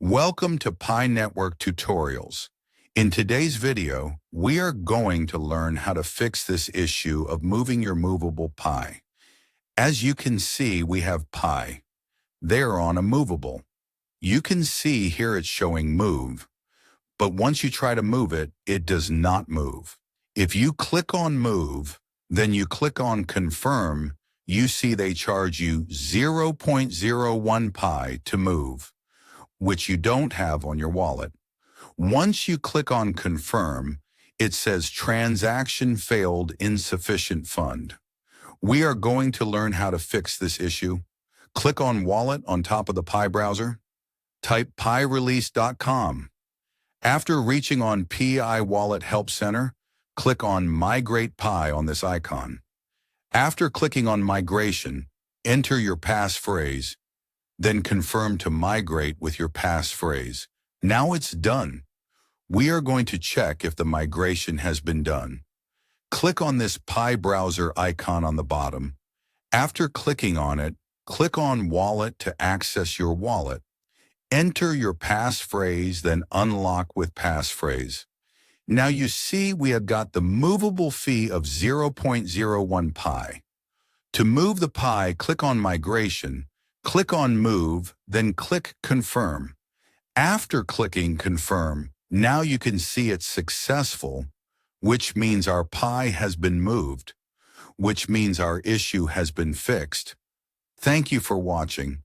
Welcome to Pi Network Tutorials. In today's video, we are going to learn how to fix this issue of moving your movable Pi. As you can see, we have Pi. They're on a movable. You can see here it's showing move, but once you try to move it, it does not move. If you click on move, then you click on confirm, you see they charge you 0.01 Pi to move, which you don't have on your wallet. Once you click on confirm, it says transaction failed, insufficient fund. We are going to learn how to fix this issue. Click on wallet on top of the Pi browser. Type pirelease.com. After reaching on Pi Wallet Help Center, click on Migrate Pi on this icon. After clicking on migration, enter your passphrase, then confirm to migrate with your passphrase. Now it's done. We are going to check if the migration has been done. Click on this Pi browser icon on the bottom. After clicking on it, click on Wallet to access your wallet. Enter your passphrase, then unlock with passphrase. Now you see we have got the movable fee of 0.01 Pi. To move the Pi, click on Migration, click on Move, then click Confirm. After clicking Confirm, now you can see it's successful, which means our Pi has been moved, which means our issue has been fixed. Thank you for watching.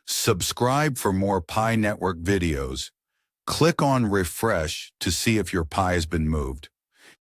Subscribe for more Pi Network videos. Click on Refresh to see if your Pi has been moved.